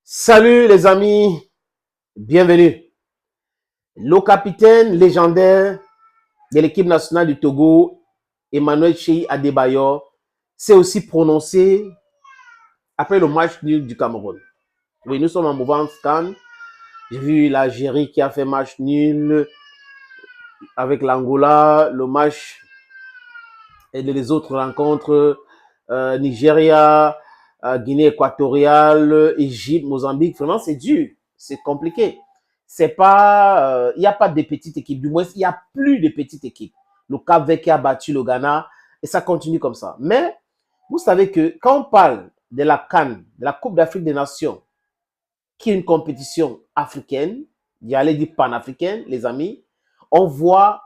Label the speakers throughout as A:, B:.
A: Salut les amis, bienvenue. Le capitaine légendaire de l'équipe nationale du Togo, Emmanuel Chei Adebayor, s'est aussi prononcé après le match nul du Cameroun. Oui, nous sommes en mouvement scan. J'ai vu l'Algérie qui a fait match nul avec l'Angola, le match et les autres rencontres, Nigeria, Guinée équatoriale, Égypte, Mozambique. Vraiment, c'est dur, c'est compliqué. C'est pas, il n'y a pas de petites équipes, du moins, il n'y a plus de petites équipes. Le Cap-Vert qui a battu le Ghana, et ça continue comme ça. Mais, vous savez que quand on parle de la CAN, de la Coupe d'Afrique des Nations, qui est une compétition africaine, j'allais dire panafricaine, les amis, on voit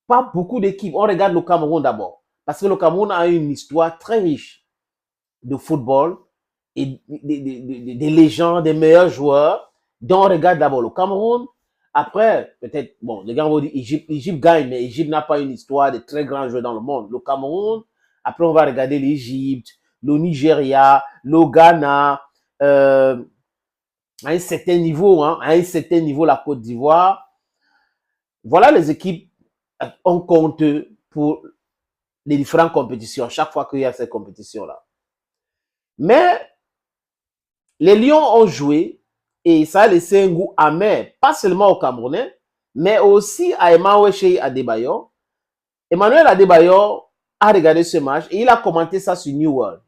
A: pas beaucoup d'équipes. On regarde le Cameroun d'abord. Parce que le Cameroun a une histoire très riche de football et des légendes, des meilleurs joueurs. Donc, on regarde d'abord le Cameroun. Après, peut-être, bon, les gars vont dire Égypte gagne, mais Égypte n'a pas une histoire de très grands joueurs dans le monde. Le Cameroun, après, on va regarder l'Égypte, le Nigeria, le Ghana, à un certain niveau, la Côte d'Ivoire. Voilà les équipes on compte pour les différentes compétitions, chaque fois qu'il y a ces compétitions-là. Mais les Lions ont joué et ça a laissé un goût amer, pas seulement aux Camerounais, mais aussi à Emmanuel Chei Adebayor. Emmanuel Adebayor a regardé ce match et il a commenté ça sur New World.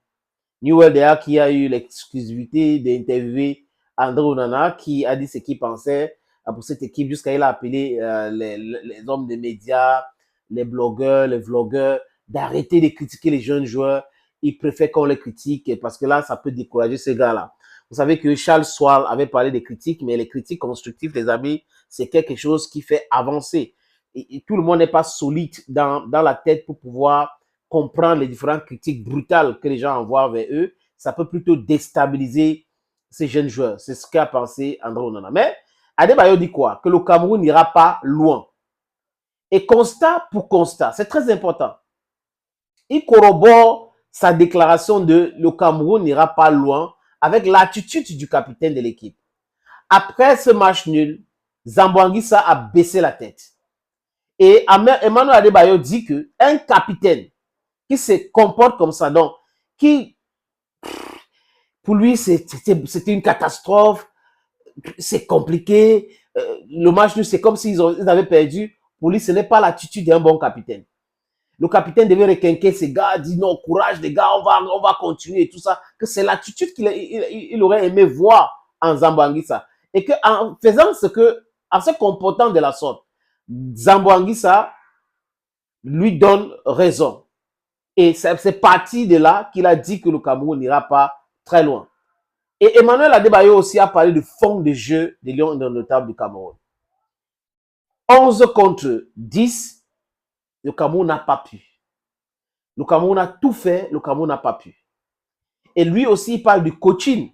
A: New World d'ailleurs qui a eu l'exclusivité d'interviewer André Onana qui a dit ce qu'il pensait pour cette équipe jusqu'à il a appelé les hommes des médias, les blogueurs, les vlogueurs d'arrêter de critiquer les jeunes joueurs. Il préfère qu'on les critique parce que là, ça peut décourager ces gars-là. Vous savez que Charles Soile avait parlé des critiques, mais les critiques constructives, les amis, c'est quelque chose qui fait avancer. Et tout le monde n'est pas solide dans la tête pour pouvoir comprendre les différentes critiques brutales que les gens envoient vers eux. Ça peut plutôt déstabiliser ces jeunes joueurs. C'est ce qu'a pensé André Onana. Mais Adebayor dit quoi? Que le Cameroun n'ira pas loin. Et constat pour constat, c'est très important. Il corrobore sa déclaration de le Cameroun n'ira pas loin avec l'attitude du capitaine de l'équipe. Après ce match nul, Zambo Anguissa a baissé la tête. Et Emmanuel Adebayor dit qu'un capitaine qui se comporte comme ça, donc, qui, pour lui, c'était une catastrophe, c'est compliqué, le match nul, c'est comme s'ils avaient perdu. Pour lui, ce n'est pas l'attitude d'un bon capitaine. Le capitaine devait requinquer ses gars, dire non, courage les gars, on va continuer et tout ça. Que c'est l'attitude qu'il aurait aimé voir en Zambo Anguissa. Et qu'en faisant en se comportant de la sorte, Zambo Anguissa lui donne raison. Et c'est parti de là qu'il a dit que le Cameroun n'ira pas très loin. Et Emmanuel Adebayor aussi a parlé du fond de jeu des Lions indomptables du Cameroun. 11 contre 10, le Cameroun n'a pas pu. Le Cameroun a tout fait, le Cameroun n'a pas pu. Et lui aussi, il parle du coaching.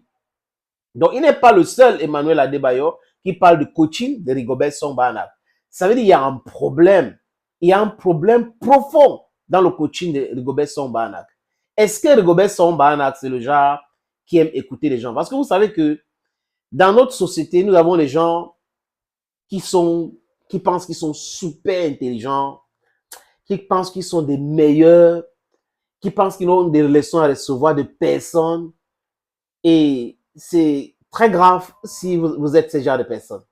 A: Donc, il n'est pas le seul, Emmanuel Adebayor, qui parle du coaching de Rigobert Song Bahanac. Ça veut dire qu'il y a un problème. Il y a un problème profond dans le coaching de Rigobert Song Bahanac. Est-ce que Rigobert Song Bahanac, c'est le genre qui aime écouter les gens? Parce que vous savez que dans notre société, nous avons des gens qui pensent qu'ils sont super intelligents, qui pensent qu'ils sont des meilleurs, qui pensent qu'ils ont des leçons à recevoir de personnes. Et c'est très grave si vous êtes ce genre de personne.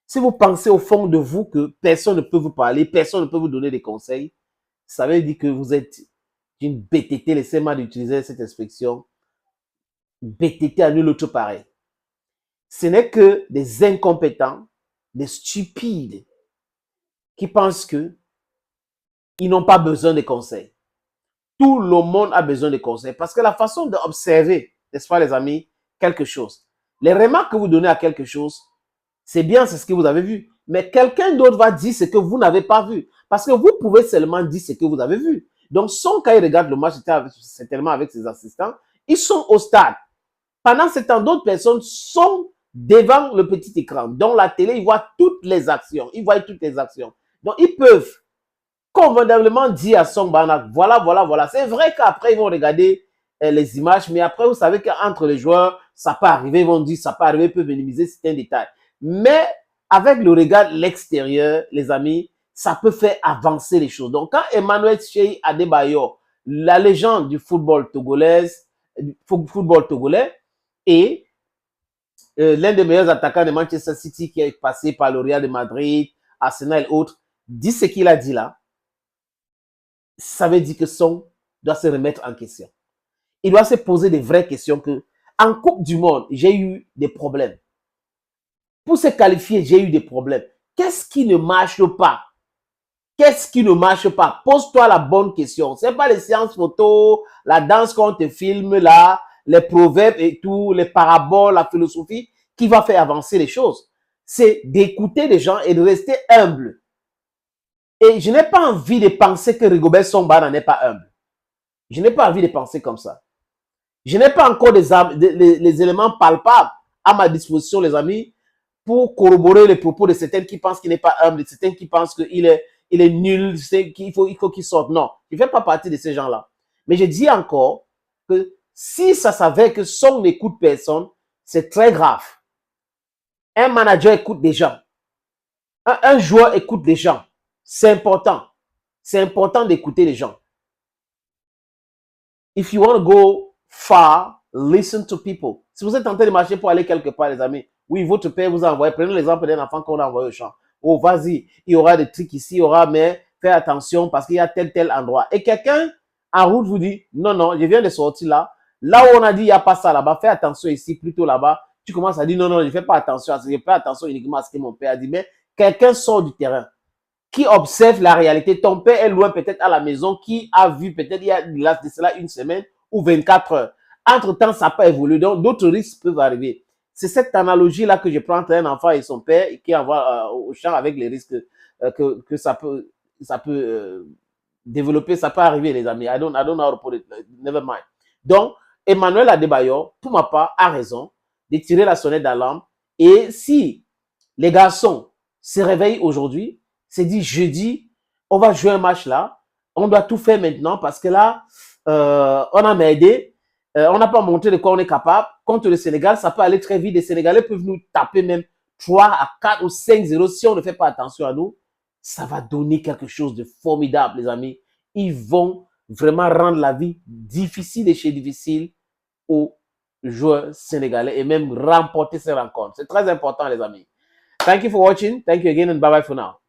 A: Si vous pensez au fond de vous que personne ne peut vous parler, personne ne peut vous donner des conseils, ça veut dire que vous êtes une BTT, laissez-moi d'utiliser cette expression, BTT à nul autre pareil. Ce n'est que des incompétents, des stupides qui pensent qu'ils n'ont pas besoin de conseils. Tout le monde a besoin de conseils parce que la façon d'observer, n'est-ce pas les amis, quelque chose. Les remarques que vous donnez à quelque chose, c'est bien, c'est ce que vous avez vu. Mais quelqu'un d'autre va dire ce que vous n'avez pas vu. Parce que vous pouvez seulement dire ce que vous avez vu. Donc, quand il regarde le match, certainement avec ses assistants, ils sont au stade. Pendant ce temps, d'autres personnes sont devant le petit écran. Dans la télé, ils voient toutes les actions. Ils voient toutes les actions. Donc, ils peuvent convenablement dire à Song Bahanac, voilà. C'est vrai qu'après, ils vont regarder les images, mais après, vous savez qu'entre les joueurs, ça peut arriver, ils vont dire, ça peut arriver, ils peuvent minimiser certains détails. Mais avec le regard l'extérieur, les amis, ça peut faire avancer les choses. Donc, quand Emmanuel Cheikh Adebayor, la légende du football togolais, et l'un des meilleurs attaquants de Manchester City qui est passé par le Real de Madrid, Arsenal et autres, dit ce qu'il a dit là, ça veut dire que Song doit se remettre en question. Il doit se poser des vraies questions que, en Coupe du Monde, j'ai eu des problèmes. Pour se qualifier, j'ai eu des problèmes. Qu'est-ce qui ne marche pas? Qu'est-ce qui ne marche pas? Pose-toi la bonne question. Ce n'est pas les séances photos, la danse qu'on te filme là, les proverbes et tout, les paraboles, la philosophie qui va faire avancer les choses. C'est d'écouter les gens et de rester humble. Et je n'ai pas envie de penser que Rigobert Song n'en est pas humble. Je n'ai pas envie de penser comme ça. Je n'ai pas encore les éléments palpables à ma disposition, les amis, pour corroborer les propos de certains qui pensent qu'il n'est pas humble, de certains qui pensent qu'il est nul, qu'il faut qu'il sorte. Non, je ne fais pas partie de ces gens-là. Mais je dis encore que si ça s'avère que Song n'écoute personne, c'est très grave. Un manager écoute des gens. Un joueur écoute des gens. C'est important. C'est important d'écouter les gens. If you want to go far, listen to people. Si vous êtes en train de marcher pour aller quelque part, les amis, oui, votre père vous a envoyé. Prenez l'exemple d'un enfant qu'on a envoyé au champ. Oh, vas-y, il y aura des trucs ici, il y aura, mais fais attention parce qu'il y a tel endroit. Et quelqu'un en route vous dit, non, non, je viens de sortir là. Là où on a dit, il n'y a pas ça là-bas, fais attention ici, plutôt là-bas. Tu commences à dire, non, non, je ne fais pas attention à ça. Je fais attention uniquement à ce que mon père a dit. Mais quelqu'un sort du terrain, qui observe la réalité. Ton père est loin peut-être à la maison, qui a vu peut-être il y a de cela une semaine ou 24 heures. Entre-temps, ça peut évoluer, donc d'autres risques peuvent arriver. C'est cette analogie-là que je prends entre un enfant et son père qui envoie au champ avec les risques que ça peut développer, ça peut arriver, les amis. I don't know how to put it, never mind. Donc, Emmanuel Adebayor, pour ma part, a raison de tirer la sonnette d'alarme. Et si les garçons se réveillent aujourd'hui, c'est dit jeudi, on va jouer un match là, on doit tout faire maintenant parce que là, on a m'aidé, on n'a pas montré de quoi on est capable. Contre le Sénégal, ça peut aller très vite. Les Sénégalais peuvent nous taper même 3 à 4 ou 5-0 si on ne fait pas attention à nous. Ça va donner quelque chose de formidable, les amis. Ils vont vraiment rendre la vie difficile et chez difficile aux joueurs sénégalais et même remporter ces rencontres. C'est très important, les amis. Thank you for watching. Thank you again and bye-bye for now.